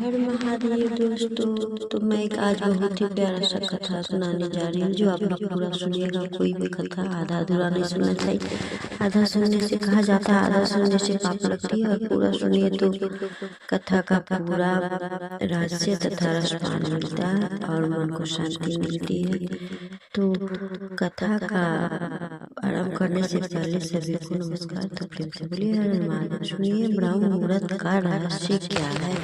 हर महादेव दोस्तों। तो मैं एक आज बहुत ही प्यारा सा कथा सुनाने जा रही हूँ, जो आप लोग पूरा सुनिएगा। कोई भी कथा आधा अधूरा नहीं सुनना चाहिए। आधा सुनने से कहा जाता है आधा सुनने से पाप लगती है, और पूरा सुनिए तो कथा का पूरा रहस्य तथा रसपान मिलता है और मन को शांति मिलती है। तो कथा का आरंभ करने से पहले सभी को नमस्कार। तो प्रेम से बोलिए हर महादेव। सुनिए ब्रह्म मुहूर्त का रहस्य क्या है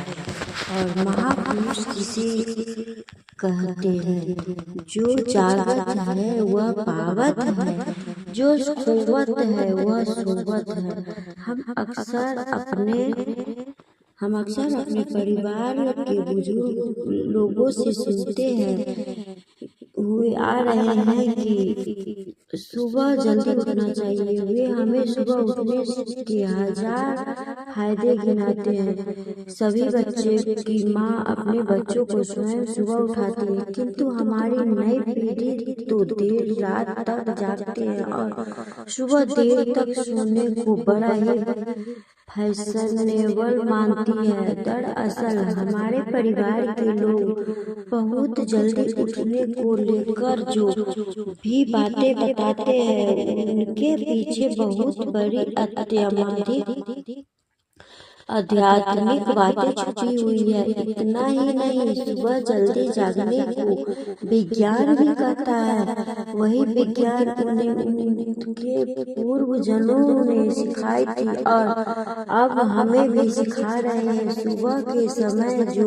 और महापुरुष किसे कहते हैं। जो जागत है वह पावत है, जो सोवत है वह सोवत है। हम अक्सर अपने परिवार के बुजुर्ग लोगों से सुनते हुए आ रहे हैं कि सुबह जल्दी उठना चाहिए। वे हमें सुबह उठने के हजार फायदे गिनाते हैं। सभी बच्चे की माँ अपने बच्चों को स्वयं सुबह उठाती है, किंतु हमारी नई पीढ़ी तो देर रात तक जागते हैं और सुबह देर तक सोने को बड़ा ही फैशनेबल मानती है। दरअसल हमारे परिवार के लोग बहुत जल्दी उठने को लेकर जो भी बातें बताते हैं उनके पीछे बहुत बड़ी आध्यात्मिक बातें छुपी हुई है। इतना ही नहीं, सुबह जल्दी जागने को विज्ञान भी कहता है। वही विज्ञान उनके पूर्वजों ने सिखाई थी और अब हमें भी सिखा रहे हैं। सुबह के समय जो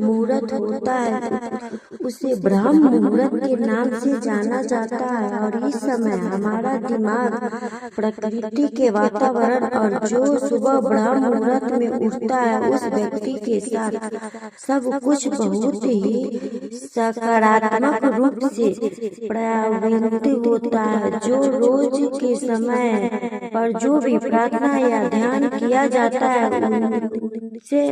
मुहूर्त होता है उसे ब्रह्म मुहूर्त के नाम से जाना जाता है, और इस समय हमारा दिमाग, प्रकृति के वातावरण और जो सुबह ब्रह्म मुहूर्त में उठता है उस व्यक्ति के साथ सब कुछ बहुत ही सकारात्मक रूप से प्रभावित होता है। जो रोज के समय पर जो भी प्रार्थना या ध्यान किया जाता है उनसे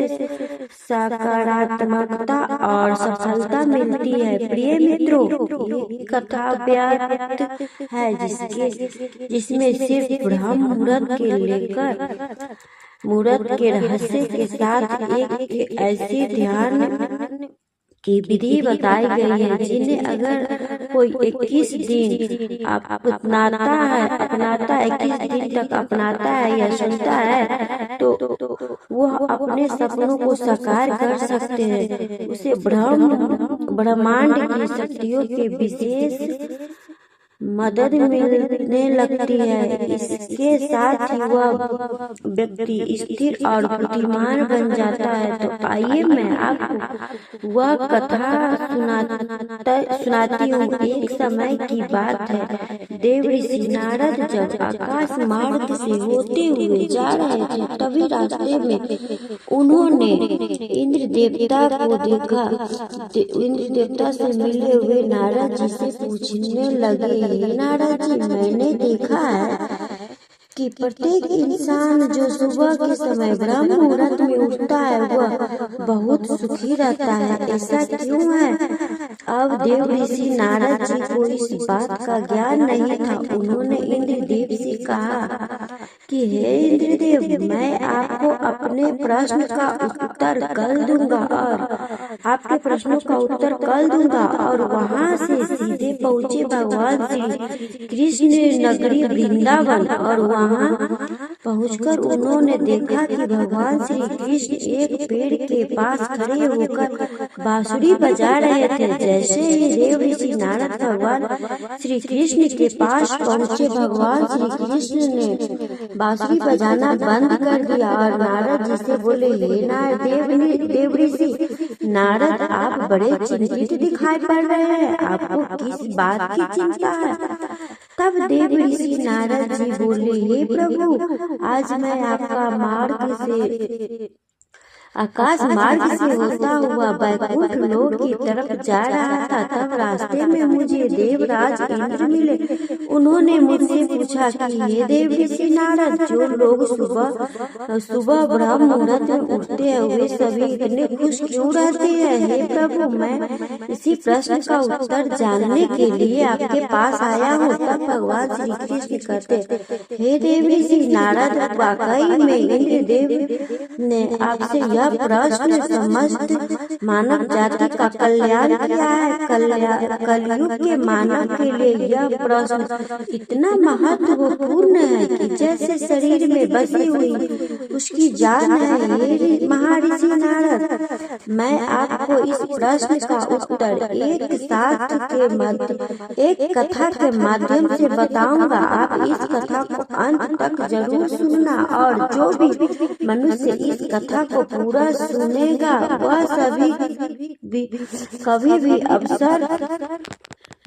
सकारात्मकता और सफलता मिलती है। प्रिय मित्रों, एक कथा व्याप्त है जिसमें सिर्फ ब्रह्म मुहूर्त के रहस्य के साथ एक ऐसी ध्यान की विधि बताई गई है जिन्हें अगर कोई 21 दिन अपनाता है 21 दिन तक अपनाता है या सुनता है तो वह अपने सपनों को साकार कर सकते हैं। उसे ब्रह्मांड की शक्तियों के विशेष मदद मिलने लगती है। इसके साथ ही वह व्यक्ति स्थिर और बुद्धिमान बन जाता है। तो आइए मैं आपको वह कथा सुनाती हूँ। एक समय की बात है, देव ऋषि नारद जब आकाश मार्ग से होते हुए जा रहे थे, तभी रास्ते में उन्होंने इंद्र देवता को देखा। इंद्र देवता से मिले हुए नारद जी से पूछने लगे, नारद जी, मैंने देखा है कि प्रत्येक इंसान जो सुबह के समय ब्रह्म मुहूर्त में उठता है वह बहुत सुखी रहता है, ऐसा क्यों है? अब देव ऋषि नारद जी को इस बात का ज्ञान नहीं था। उन्होंने इंद्रदेव से कहा कि हे इंद्रदेव, मैं आपको अपने प्रश्न का उत्तर कल दूंगा और वहाँ से सीधे पहुँचे भगवान श्री कृष्ण नगरी वृंदावन। और वहाँ पहुंचकर उन्होंने देखा कि भगवान श्री कृष्ण एक पेड़ के पास खड़े होकर बांसुरी बजा रहे थे। जैसे ही देव ऋषि नारद भगवान श्री कृष्ण के पास पहुंचे, भगवान श्री कृष्ण ने बांसुरी बजाना बंद कर दिया और नारद जी से बोले, हे देव ऋषि नारद, आप बड़े चिंतित दिखाई पड़ रहे हैं, आपको किस बात की चिंता है? तब देव ऋषि नारद जी बोले, हे प्रभु, आज मैं आकाश मार्ग से होता हुआ बैकुंठ लोक की तरफ जा रहा था। तब रास्ते में मुझे देवराज इंद्र मिले। उन्होंने मुझसे पूछा कि हे देव ऋषि नारद, जो लोग सुबह ब्रह्म मुहूर्त में उठते हैं वे सभी इतने खुश क्यों रहते हैं? हे प्रभु, मैं इसी प्रश्न का उत्तर जानने के लिए आपके पास आया हूँ। तब भगवान श्री कृष्ण कहते, हे देव ऋषि नारद, वाकई में इंद्रदेव ने आपसे यह प्रश्न समस्त मानव जाति का कल्याण किया है। कलयुग के मानव के लिए यह प्रश्न इतना महत्वपूर्ण है कि जैसे शरीर में बसी हुई उसकी जान है। हे महर्षि नारद, मैं आपको इस प्रश्न का उत्तर एक कथा के माध्यम से बताऊंगा। आप इस कथा को अंत तक जरूर सुनना, और जो भी मनुष्य इस कथा को पूरा सुनेगा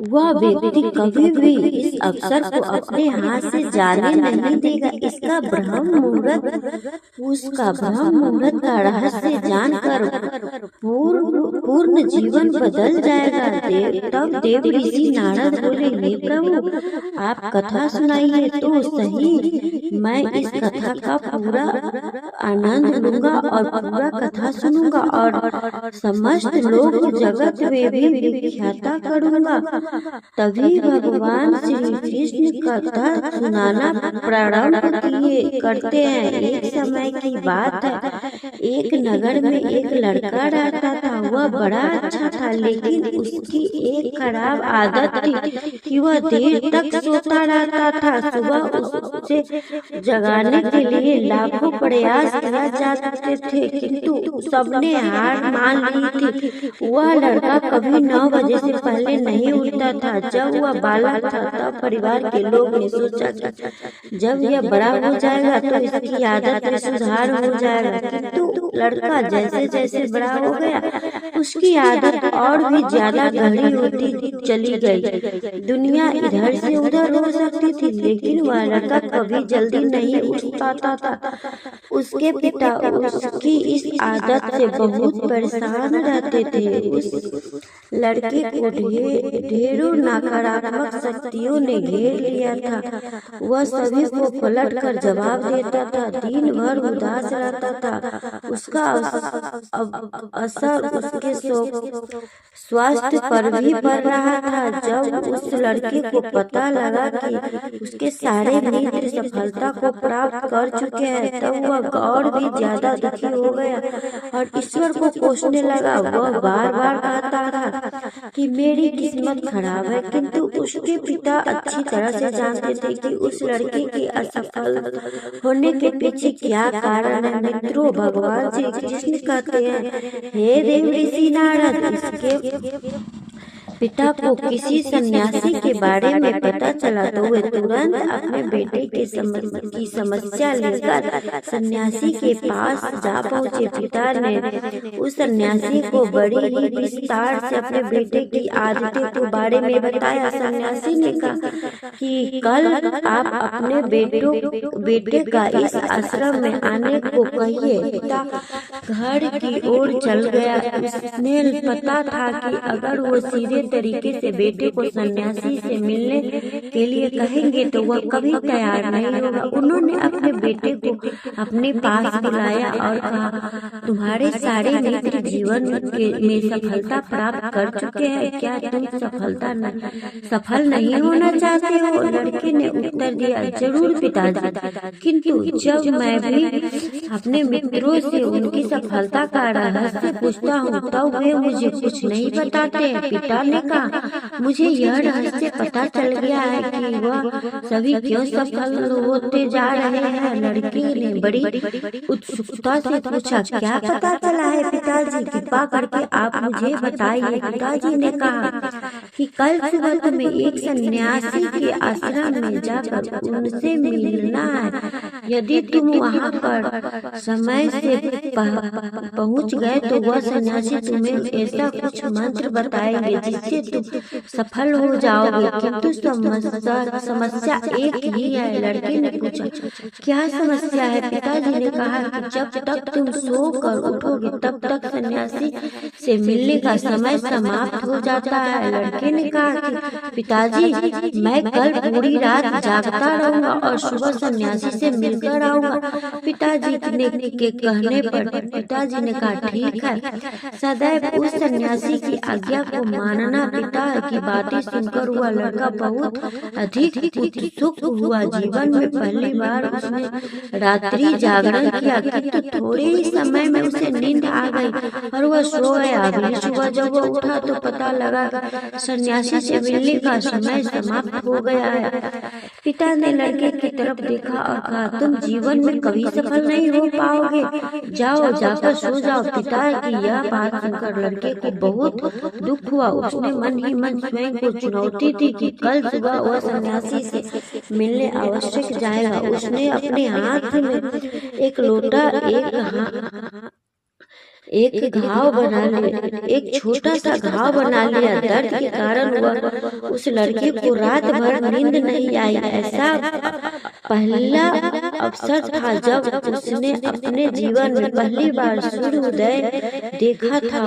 वह व्यक्ति कभी भी इस अवसर को अपने हाथ से जाने नहीं देगा। उसका ब्रह्म मुहूर्त का रहस्य जानकर पूर्ण जीवन बदल जाएगा। तब देव ऋषि नारद बोले, हे प्रभु, आप कथा सुनाइए तो सही, मैं इस कथा का पूरा आनंद लूंगा और पूरा कथा सुनूंगा और समस्त लोक जगत में भी विख्याता करूंगा। तभी भगवान श्री कृष्ण कथा सुनाना प्रारंभ करते हैं। एक समय की बात है, एक नगर में एक लड़का रहता था। वह बड़ा अच्छा था, लेकिन उसकी एक खराब आदत थी कि वह देर तक सोता रहता था। सुबह उसे जगाने के लिए लाखों प्रयास किए जाते थे, किंतु सबने हार मान ली थी। वह लड़का कभी 9 बजे से पहले नहीं उठता था। जब वह बालक था तब परिवार के लोग ने सोचा कि जब यह बड़ा हो जाएगा तो इसकी आदत में सुधार हो जाएगा, किंतु लड़का जैसे जैसे बड़ा हो गया उसकी आदत और भी ज्यादा गहरी होती चली गई। दुनिया इधर से उधर हो सकती थी, लेकिन वह लड़का कभी जल्दी नहीं उठ पाता था। उसके पिता उसकी इस आदत से बहुत परेशान रहते थे। उस लड़के को ढेरों नकारात्मक शक्तियों ने घेर लिया था। वह सभी को पलट कर जवाब देता था, दिन भर उदास रहता था। उसका असर उसके स्वास्थ्य पर भी पड़ रहा था। जब उस लड़के को पता लगा कि उसके सारे मित्र सफलता को प्राप्त कर चुके हैं, तब वह और भी ज्यादा दुखी हो गया और ईश्वर को कोसने लगा। वह बार बार कहता था कि मेरी किस्मत खराब है, किंतु उसके पिता अच्छी तरह से जानते थे कि उस लड़के के असफल होने के पीछे क्या कारण है। मित्रों, भगवान श्री कृष्ण कहते हैं, हे देव ऋषि नारद, इसके पिता को किसी सन्यासी के बारे में पता चला तो वे तुरंत अपने बेटे की समस्या लेकर सन्यासी के पास जा पहुंचे। पिता ने उस सन्यासी को बड़ी ही विस्तार से अपने बेटे की आदतों के बारे में बताया। सन्यासी ने कहा कि कल आप अपने बेटे का इस आश्रम में आने को कहिए। पिता घर की ओर चल गया। उसने पता था कि अगर वो सीधे तरीके से बेटे को सन्यासी से मिलने के लिए कहेंगे तो वह कभी तैयार नहीं होगा। उन्होंने अपने बेटे को अपने पास बुलाया और कहा, तुम्हारे सारे मित्र जीवन में सफलता प्राप्त कर चुके हैं, क्या तुम सफल नहीं होना चाहते हो? लड़के ने उत्तर दिया, जरूर पिताजी, किंतु जब मैं भी अपने मित्रों से उनकी सफलता का रहस्य पूछता हूँ तब वे मुझे कुछ नहीं बताते। पिता ने कहा, मुझे यह रहस्य पता चल गया है कि वह सभी क्यों सफल होते जा रहे हैं। लड़की ने बड़ी उत्सुकता से पूछा, क्या पता चला है पिताजी? कृपा करके आप मुझे बताइए। पिताजी ने कहा कि कल सुबह तुम्हें एक सन्यासी के आश्रम में जाकर उनसे मिलना है। यदि तुम वहाँ पर समय से पहुँच गए तो वह सन्यासी तुम्हें ऐसा कुछ मंत्र बताएंगे जिससे तुम सफल हो जाओगे, किंतु समस्या एक ही है। लड़के ने पूछा, क्या समस्या है? पिताजी ने कहा कि जब तक तुम सो कर उठोगे तब तक सन्यासी से मिलने का समय समाप्त हो जाता है। लड़के ने कहा कि पिताजी, मैं कल पूरी रात जागता रहूंगा और सुबह सन्यासी से मिलकर आऊंगा। पिताजी के कहने पर पिताजी ने कहा ठीक है। सदैव उस सन्यासी की आज्ञा को मानना। पिता की बातें सुनकर हुआ लड़का बहुत अधिक उत्सुक हुआ। जीवन में पहली बार उसने रात्रि जागरण किया, किंतु थोड़े ही समय में उसे नींद आ गई और वह सो गया। अगली सुबह जब वह उठा तो पता लगा सन्यासी से मिलने का समय समाप्त हो गया है। पिता ने लड़के की तरफ देखा और कहा, तुम जीवन में कभी सफल नहीं हो पाओगे, जाओ जाकर सो जाओ। पिता की यह बात सुनकर लड़के को बहुत दुख हुआ। उसने मन ही मन स्वयं को चुनौती दी कि कल सुबह वह सन्यासी से मिलने अवश्य जाएगा। उसने अपने हाथ में एक लोटा, एक घाव बना लिया, एक छोटा सा घाव बना लिया। दर्द के कारण वह उस लड़के को रात भर नींद नहीं आई। ऐसा पहला अवसर था जब उसने अपने जीवन में पहली बार सूर्योदय देखा था।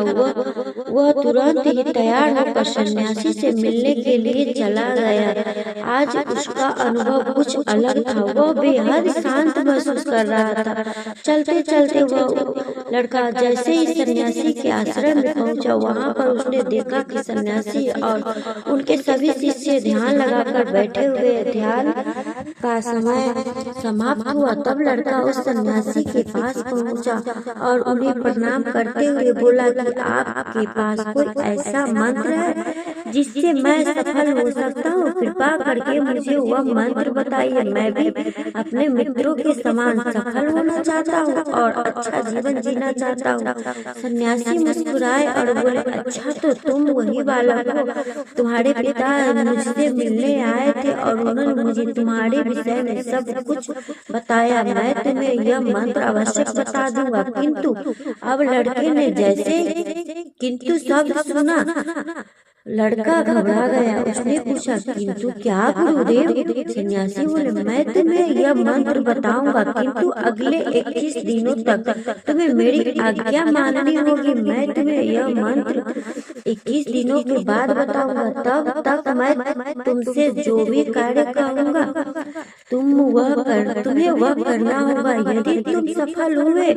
वह तुरंत ही तैयार होकर सन्यासी से मिलने के लिए चला गया। आज उसका अनुभव कुछ अलग था। वह बेहद शांत महसूस कर रहा था। चलते चलते वह लड़का जैसे ही सन्यासी के आश्रम में पहुंचा, वहां पर उसने देखा कि सन्यासी और उनके सभी शिष्य ध्यान लगाकर बैठे हुए। ध्यान का समय समाप्त हुआ तब लड़का उस सन्यासी के पास पहुंचा और उन्हें प्रणाम करते हुए बोला कि आपके पास कोई ऐसा मंत्र है जिससे मैं सफल हो सकता हूँ? कृपा करके मुझे वह मंत्र बताइए। मैं भी अपने मित्रों के समान सफल होना चाहता हूँ और अच्छा जीवन जीना चाहता हूँ। सन्यासी मुस्कुराए और बोले, अच्छा तो तुम वही बालक हो। तुम्हारे पिता मुझसे मिलने आए थे और उन्होंने मुझे तुम्हारे विषय में सब कुछ बताया। मैं तुम्हें यह मंत्र अवश्य बता दूंगा। किंतु अब लड़के ने जैसे किंतु शब्द सुना, लड़का घबरा गया। उसने पूछा, किंतु क्या गुरुदेव? सन्यासी बोले, मैं तुम्हें यह मंत्र बताऊंगा, किंतु अगले 21 दिनों तक तुम्हें मेरी आज्ञा माननी होगी। मैं तुम्हें यह मंत्र 21 दिनों के बाद बताऊंगा। तब तक मैं तुमसे जो भी कार्य कहूंगा तुम्हें वह करना होगा। यदि तुम सफल हुए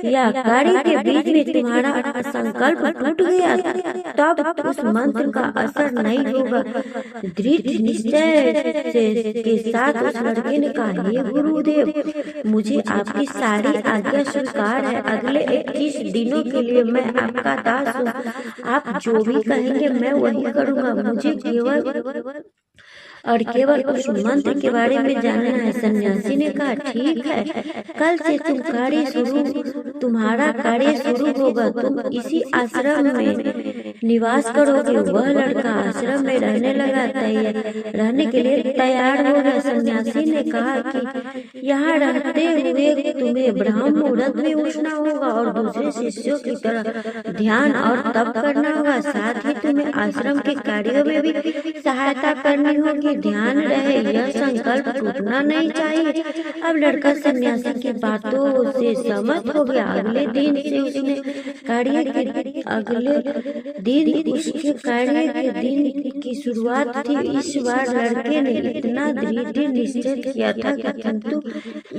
या कार्य के बीच में तुम्हारा संकल्प टूट गया, तब उस मंत्र का असर नहीं होगा। दृढ़ निश्चय के साथ उस लड़के ने कहा, हे गुरुदेव, मुझे आपकी सारी आज्ञा स्वीकार है। अगले 21 दिनों के लिए मैं आपका दास हूँ। आप जो भी कहेंगे मैं वही करूँगा। मुझे केवल उस मंत्र के बारे में जानना है। सन्यासी ने कहा, ठीक है, कल से तुम्हारा कार्य शुरू होगा। तुम इसी आश्रम में निवास करोगे। वह लड़का आश्रम में रहने के लिए तैयार हो गया। सन्यासी ने कहा कि यहाँ रहते हुए तुम्हें ब्राह्म मुहूर्त में उठना होगा और दूसरे शिष्यों की तरह ध्यान और तप करना होगा। साथ ही तुम्हें आश्रम के कार्यों में भी सहायता करनी होगी। ध्यान रहे, यह संकल्प टूटना नहीं चाहिए। अब लड़का सन्यासी की बातों से सहमत हो गया। अगले दिन उसके कार्य के दिन की शुरुआत थी। इस बार लड़के ने इतना दृढ़ निश्चय किया था कि किंतु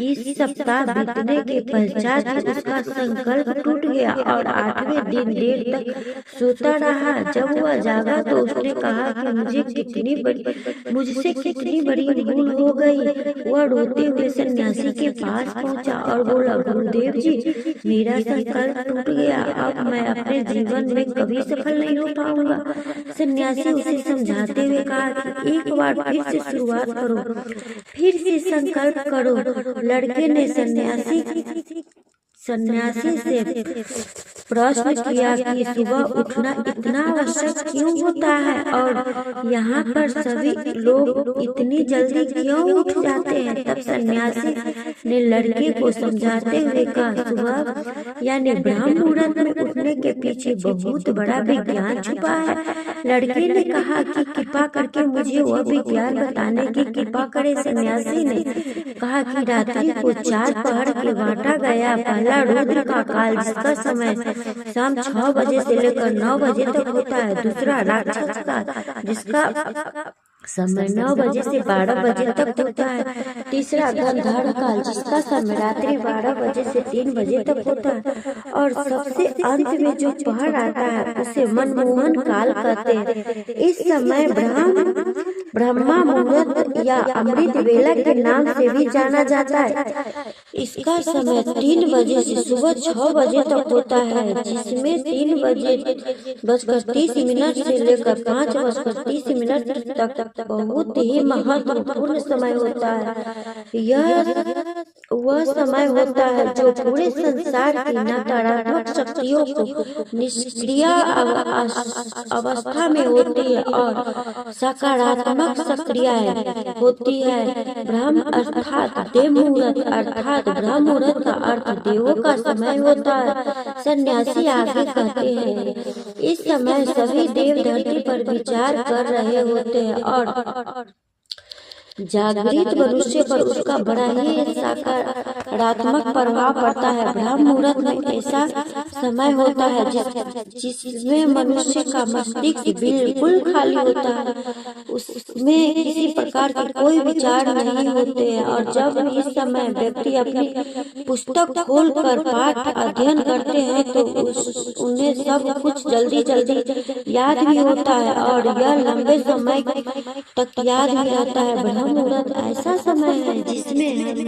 इस सप्ताह बीतने के पश्चात उसका संकल्प टूट गया और 8वें दिन देर तक सोता रहा। जब वह जागा तो उसने कहा कि मुझसे कितनी बड़ी भूल हो गई। वह रोते हुए सन्यासी के पास पहुंचा और बोला, गुरुदेव जी, मेरा संकल्प टूट गया। अब मैं अपने जीवन में कभी सफल नहीं हो पाऊंगा। सन्यासी उसे समझाते हुए कहा कि एक बार फिर से शुरुआत करो, फिर से संकल्प करो। लड़के ने सन्यासी से प्रश्न किया कि सुबह उठना इतना आवश्यक क्यों होता है और यहाँ पर सभी लोग इतनी जल्दी क्यों उठ जाते हैं? तब सन्यासी ने लड़के को समझाते हुए कहा, सुबह यानी ब्राह्म मुहूर्त में उठने के पीछे बहुत बड़ा विज्ञान छुपा है। लड़के ने कहा कि कृपा करके मुझे वह विज्ञान बताने की कृपा करे। सन्यासी ने कहा कि रात्रि को 4 पहर के बांटा गया। पहला रुद्र का काल, जिसका समय शाम 6 बजे से लेकर 9 बजे तक होता है। दूसरा राक्षस का, जिसका समय 9 बजे से 12 बजे तक होता है। तीसरा गंधर्व काल, जिसका समय रात्रि 12 बजे से 3 बजे तक होता है। और सबसे अंत में जो पहर आता है उसे मनमोहन काल कहते हैं। इस समय ब्रह्मा मुहूर्त या अमृत वेला के नाम से भी जाना जाता है। इसका समय 3 बजे से सुबह 6 बजे तक होता है, जिसमें 3 बजे बजकर 30 मिनट से लेकर 5 बजकर 30 मिनट तक बहुत ही महत्वपूर्ण समय होता है। यह वह समय होता है जो पूरे संसार की नकारात्मक शक्तियों को निष्क्रिय अवस्था में होती है और सकारात्मक सक्रिय होती है। ब्रह्म अर्थात देव मुहूर्त अर्थात ब्रह्म मुहूर्त का अर्थ देवों का समय होता है। सन्यासी आगे कहते हैं, इस समय सभी देव धरती पर विचार कर रहे होते हैं और जागृत मनुष्य पर उसका बड़ा ही सकारात्मक प्रभाव पड़ता है। ब्रह्म मुहूर्त में ऐसा समय होता है जिसमें मनुष्य का मस्तिष्क बिल्कुल खाली होता है, उसमें किसी प्रकार के कोई विचार नहीं होते हैं। और जब इस समय व्यक्ति अपनी पुस्तक खोलकर पाठ अध्ययन करते हैं तो उन्हें सब कुछ जल्दी जल्दी याद भी होता है और यह लंबे समय तक याद भी रहता है। मुहूर्त ऐसा समय है जिसमें हम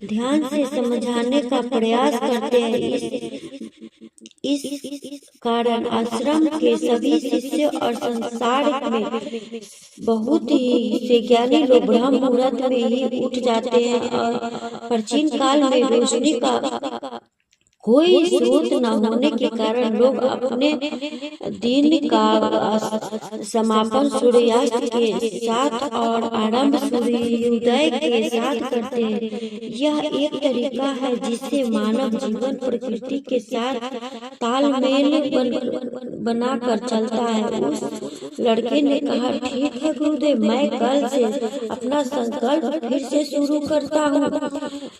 ध्यान से समझाने का प्रयास करते हैं। इस कारण आश्रम के सभी शिष्य और संसार में बहुत ही से ज्ञानी लोग ब्रह्म मुहूर्त में ही उठ जाते हैं। और प्राचीन काल में रोशनी का कोई स्रोत न होने के कारण लोग अपने दिन का समापन सूर्यास्त के साथ और आरंभ सूर्योदय के साथ करते हैं। यह एक तरीका है जिससे मानव जीवन प्रकृति के साथ तालमेल बनाकर चलता है। उस लड़के ने कहा, ठीक है गुरुदेव, मैं कल से अपना संकल्प फिर से शुरू करता हूँ,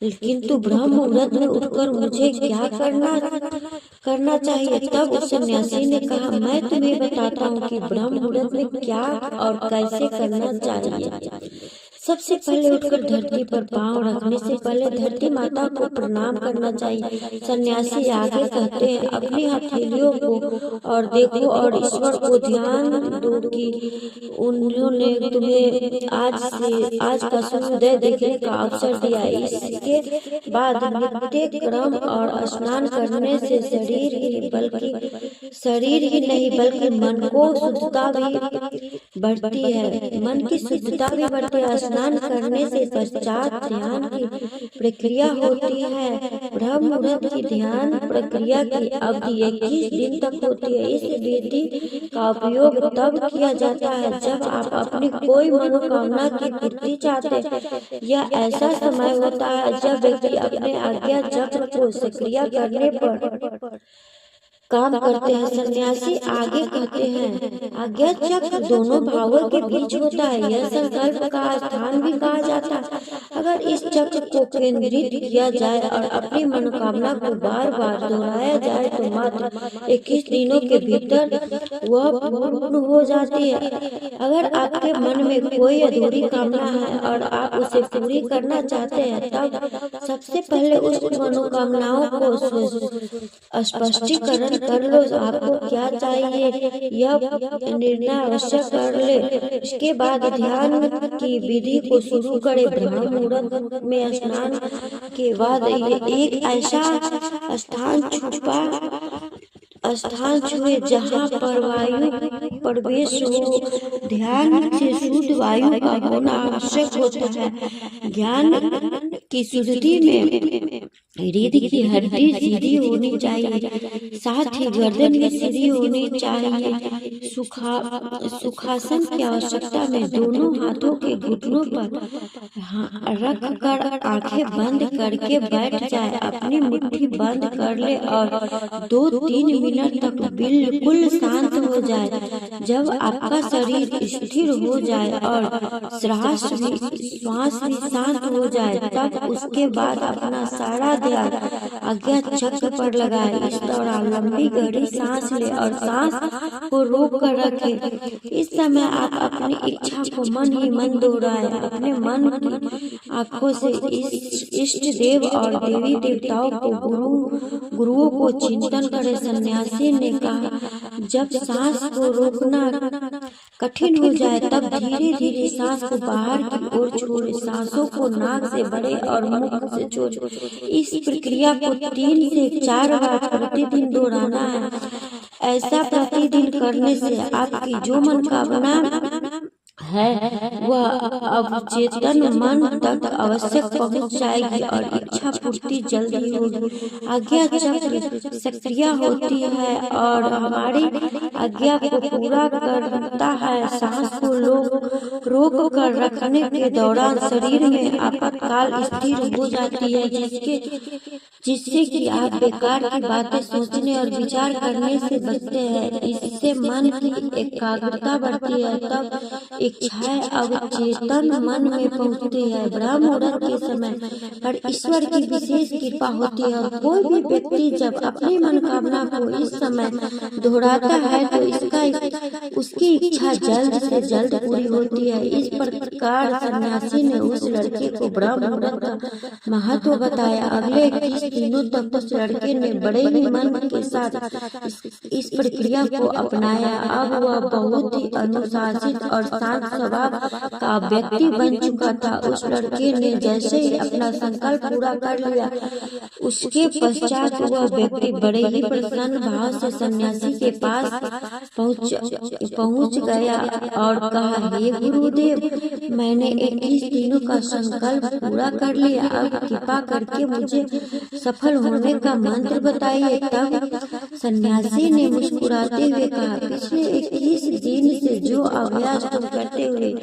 किंतु ब्रह्म मुहूर्त में उठकर मुझे क्या करना चाहिए। तब उस सन्यासी ने कहा, मैं तुम्हें बताता हूँ कि ब्रह्म मुहूर्त में क्या और कैसे करना चाहिए। सबसे पहले उठकर धरती पर पांव रखने से पहले धरती माता को प्रणाम करना चाहिए। सन्यासी आगे कहते हैं, अपनी हथेलियों को और देखो और ईश्वर को ध्यान दो कि उन्होंने तुम्हें आज का सूर्योदय देखने का अवसर दिया। इसके बाद नित्य क्रम और स्नान करने से शरीर ही नहीं बल्कि मन को शुद्धता भी बढ़ती है। मन की शुद्धता भी बढ़ती है। स्नान करने से पश्चात ध्यान की प्रक्रिया होती है। ब्रह्म मुहूर्त की ध्यान प्रक्रिया की अवधि 21 दिन तक होती है। इस विधि का उपयोग तब किया जाता है जब आप अपनी कोई मनोकामना की पूर्ति चाहते हैं। यह ऐसा समय होता है जब व्यक्ति अपने आज्ञा चक्र को सक्रिय करने पर काम करते हैं। सन्यासी आगे कहते हैं, आज्ञा चक्र दोनों भावों के बीच होता है। यह संकल्प का स्थान भी कहा जाता है। अगर इस चक्र को केंद्रित किया जाए और अपनी मनोकामना को बार बार दोहराया जाए तो मात्र 21 दिनों के भीतर वह पूर्ण हो जाती है। अगर आपके मन में कोई अधूरी कामना है और आप उसे पूरी करना चाहते हैं, तब सबसे पहले उस मनोकामनाओं को स्पष्टीकरण कर लो। आपको क्या चाहिए यह निर्णय अवश्य कर ले। इसके बाद ध्यान की विधि को शुरू करें। ब्रह्म मुहूर्त में स्नान के बाद एक ऐसा स्थान छुए जहाँ पर वायु प्रवेश हो। ध्यान से शुद्ध वायु का होना आवश्यक होता है। ज्ञान की शुद्धि में रीढ़ की हड्डी सीधी होनी चाहिए, साथ ही गर्दन भी सीधी होनी चाहिए। सुखासन की आवश्यकता में दोनों हाथों के घुटनों पर रख कर आंखें बंद करके बैठ जाए। अपनी मुट्ठी बंद कर ले और 2-3 मिनट तक बिल्कुल शांत हो जाए। जब आपका शरीर स्थिर हो जाए और श्वास भी शांत हो जाए, तब उसके बाद अपना सारा ध्यान आज्ञा चक्र पर लगाए। इस दौरान लंबी गहरी सांस ले और सांस को रोक कर रखे। इस समय आप अपनी इच्छा को मन ही मन दोहराए। अपने मन की आंखों से इष्ट देव और देवी देवताओं को गुरुओं को चिंतन करे। सन्यासी ने कहा, जब सांस को रोकना कठिन हो जाए तब धीरे धीरे सांस को बाहर की ओर छोड़े। सांसों को नाक से भरे और मुख से छोड़े। इस प्रक्रिया को 3 से 4 बार प्रतिदिन दोहराना है। ऐसा प्रतिदिन करने से आपकी जो मनोकामना है वह अवचेतन मन तक अवश्य पहुंच जाएगी और इच्छा पूर्ति जल्दी होगी। आज्ञा चक्र सक्रिय होती है और हमारी आज्ञा को पूरा करता है। सांस को रोक कर रखने के दौरान शरीर में आपातकाल स्थिर हो जाती है, जिससे कि आप बेकार की बातें सोचने और विचार करने से बचते हैं। इससे मन की एकाग्रता बढ़ती है, तब इच्छाएं अवचेतन मन में पहुंचती है। ब्रह्म मुहूर्त के समय पर ईश्वर की विशेष कृपा होती है। कोई भी व्यक्ति जब अपनी मनोकामना को इस समय दोहराता है तो उसकी इच्छा जल्द से जल्द पूरी होती है। इस प्रकार सन्यासी ने उस लड़के को ब्रह्म मुहूर्त का महत्व बताया। अगले 21 दिनों तक उस लड़के ने बड़े ही मन के साथ इस प्रक्रिया को अपनाया। अब वह बहुत ही अनुशासित और शांत स्वभाव का व्यक्ति बन चुका था। उस लड़के ने जैसे ही अपना संकल्प पूरा कर लिया, उसके पश्चात वह व्यक्ति बड़े ही प्रसन्न भाव से सन्यासी के पास पहुंच गया और कहा, हे गुरुदेव, मैंने 21 दिनों का संकल्प पूरा कर लिया। अब कृपा करके मुझे सफल होने का मंत्र बताइए। तब सन्यासी ने मुस्कुराते हुए कहा, पिछले 21 दिन से जो अभ्यास तुम करते हुए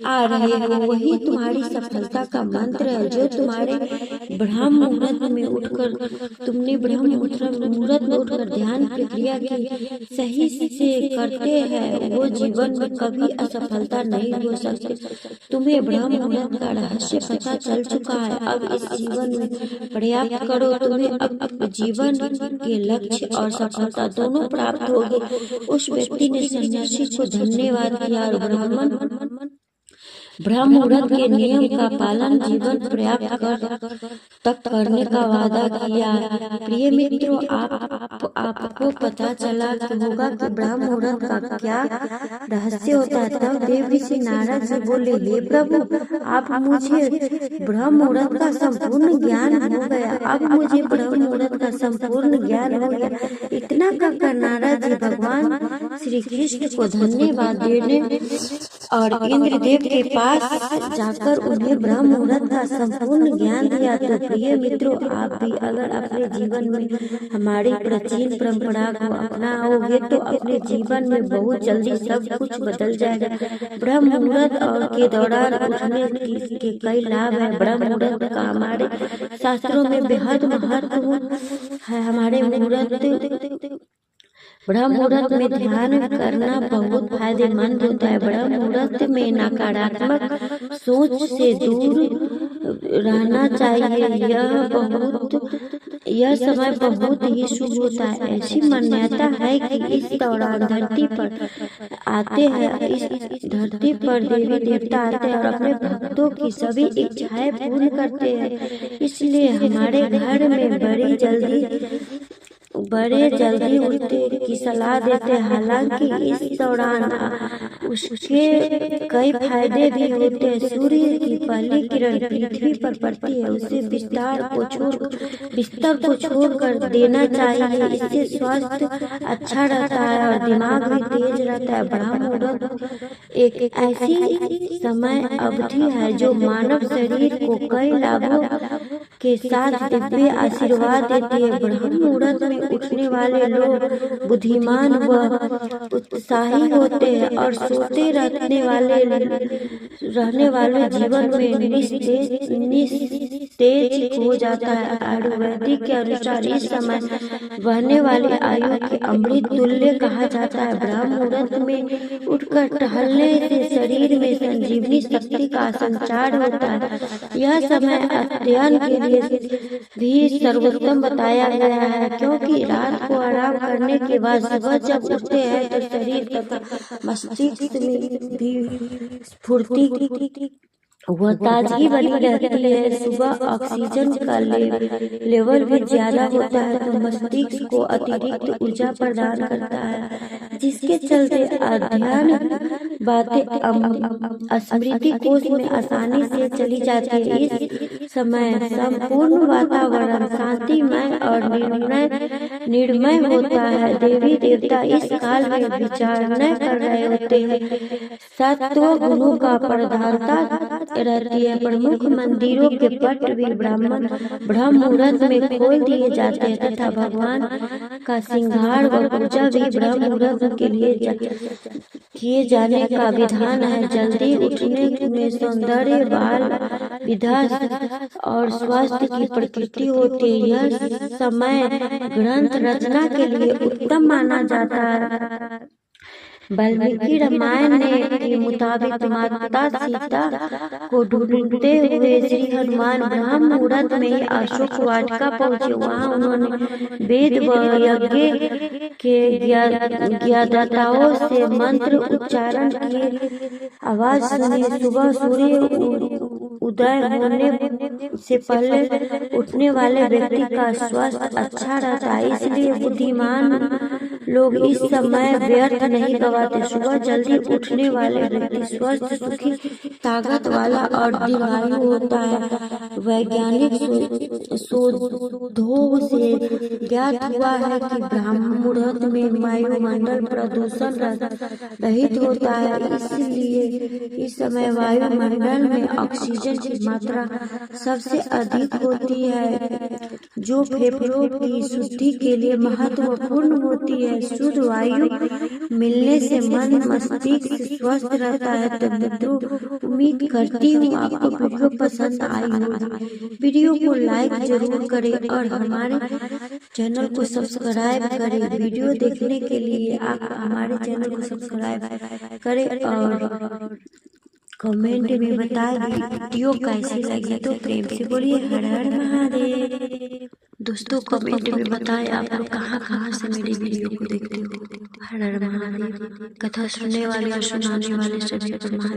आ रहे हो वही तुम्हारी सफलता का मंत्र है। जो तुम्हारे ब्रह्म मुहूर्त में उठकर ध्यान प्रक्रिया की सही से करते हैं वो जीवन में कभी असफलता नहीं हो सकते। तुम्हें ब्रह्म मुहूर्त का रहस्य पता चल चुका है। अब इस जीवन में प्रयास करो, तुम्हें अब जीवन के लक्ष्य और सफलता दोनों प्राप्त होगी। उस व्यक्ति ने सन्यासी को धन्यवाद दिया और ब्रह्म मुहूर्त के नियम का पालन जीवन पर्याप्त तक करने का वादा किया। प्रिय मित्रों, आपको पता चला होगा कि ब्रह्म मुहूर्त का क्या रहस्य होता है। तब देव ऋषि नारद जी बोले, हे प्रभु, आप मुझे ब्रह्म मुहूर्त का संपूर्ण ज्ञान हो गया। अब मुझे ब्रह्म मुहूर्त का संपूर्ण ज्ञान हो गया। इतना कहकर नारद जी भगवान श्री कृष्ण को धन्यवाद देने और इंद्रदेव के पास जाकर उन्हें ब्रह्म मुहूर्त का संपूर्ण ज्ञान दिया। तो प्रिय मित्रों, आप भी अगर अपने जीवन में हमारी प्राचीन परंपरा को अपनाओगे तो अपने जीवन में बहुत जल्दी सब कुछ बदल जाएगा। ब्रह्म मुहूर्त के दौरान उठने के कई लाभ है। ब्रह्म मुहूर्त का हमारे शास्त्रों में बेहद महत्व है। हमारे ब्रह्म मुहूर्त में ध्यान करना बहुत फायदेमंद होता है। ब्रह्म मुहूर्त में नकारात्मक सोच से दूर रहना चाहिए। यह समय बहुत ही शुभ होता है। ऐसी मान्यता है कि इस दौरान धरती पर आते हैं, इस धरती पर देवी देवता आते हैं और अपने भक्तों की सभी इच्छाएं पूर्ण करते हैं। इसलिए हमारे घर में बड़े जल्दी उठने की सलाह देते हैं। हालांकि इस दौरान उसके कई फायदे भी होते हैं। सूर्य की पहली किरण पृथ्वी पर पड़ती है, उसे बिस्तर को छोड़कर देना चाहिए। इससे स्वास्थ्य अच्छा रहता है और दिमाग भी तेज रहता है। ब्रह्म मुहूर्त एक ऐसी समय अवधि है जो मानव शरीर को कई लाभों के साथ दिव्य आशीर्वाद देती है। ब्रह्म मुहूर्त में उठने वाले लोग बुद्धिमान व उत्साही होते हैं और सोते रहने वाले जीवन में तेज हो जाता है। आयुर्वेदिक के अनुसार इस समय बहने वाली आयु के अमृत तुल्य कहा जाता है। ब्रह्म मुहूर्त में उठकर टहलने से शरीर में संजीवनी शक्ति का संचार होता है। यह समय अध्ययन के लिए भी सर्वोत्तम बताया गया है, क्योंकि रात को आराम करने के बाद सुबह जब उठते हैं तो शरीर तथा मस्तिष्क में भी स्फूर्ति वह ताजगी बनी रहती है। सुबह ऑक्सीजन का लेवल भी ज्यादा होता है तो मस्तिष्क को अतिरिक्त ऊर्जा प्रदान करता है, जिसके चलते अध्ययन बातें स्मृति कोश में आसानी से चली जाती है। इस समय संपूर्ण वातावरण शांतिमय और निर्मय होता है। देवी देवता इस काल में विचारणा कर रहे होते हैं। सत्व गुणों का प्रधानता रहती है। प्रमुख मंदिरों के पट भी ब्रह्म मुहूर्त में खोल दिए जाते हैं तथा भगवान का श्रृंगार व पूजा भी ब्रह्म मुहूर्त के लिए किए जाने का विधान है। जल्दी उठने में सौंदर्य, बाल विकास और स्वास्थ्य की प्रकृति होती है। यह समय ग्रंथ रचना के लिए उत्तम माना जाता है। वाल्मीकि रामायण के मुताबिक माता सीता को ढूंढते हुए श्री हनुमान ब्रह्म मुहूर्त में ही अशोक वाटिका पहुंचे। वहां उन्होंने वेद व यज्ञ के ज्ञाताओं से मंत्र उच्चारण की आवाज सुनी। सुबह सूर्य उदय होने से पहले उठने वाले व्यक्ति का स्वास्थ्य अच्छा रहता है, इसलिए बुद्धिमान लोग इस समय व्यर्थ नहीं गवाते। सुबह जल्दी उठने वाले व्यक्ति स्वस्थ, सुखी, ताकत वाला और दीर्घायु होता है। वैज्ञानिक शोधों से ज्ञात हुआ है कि ब्रह्म मुहूर्त में वायुमंडल प्रदूषण रहित होता है, इसलिए इस समय वायुमंडल में ऑक्सीजन की मात्रा सबसे अधिक होती है, जो फेफड़ों की शुद्धि के लिए महत्वपूर्ण होती है। शुद्ध वायु मिलने से मन मस्तिष्क स्वस्थ रहता है। तो मित्रों, उम्मीद करती हूँ आपको वीडियो पसंद आई होगी। वीडियो को लाइक जरूर करें और हमारे चैनल को सब्सक्राइब करें। वीडियो देखने के लिए आप हमारे चैनल को सब्सक्राइब करें और कमेंट में बताएं वीडियो कैसी लगी। तो प्रेम से बोलिए हर हर महादेव। दोस्तों, कमेंट में बताएं आप लोग कहाँ से मेरी वीडियो को देखते हो। हर हर महादेव। कथा सुनने वाले और सुनाने वाले सभी को महादेव।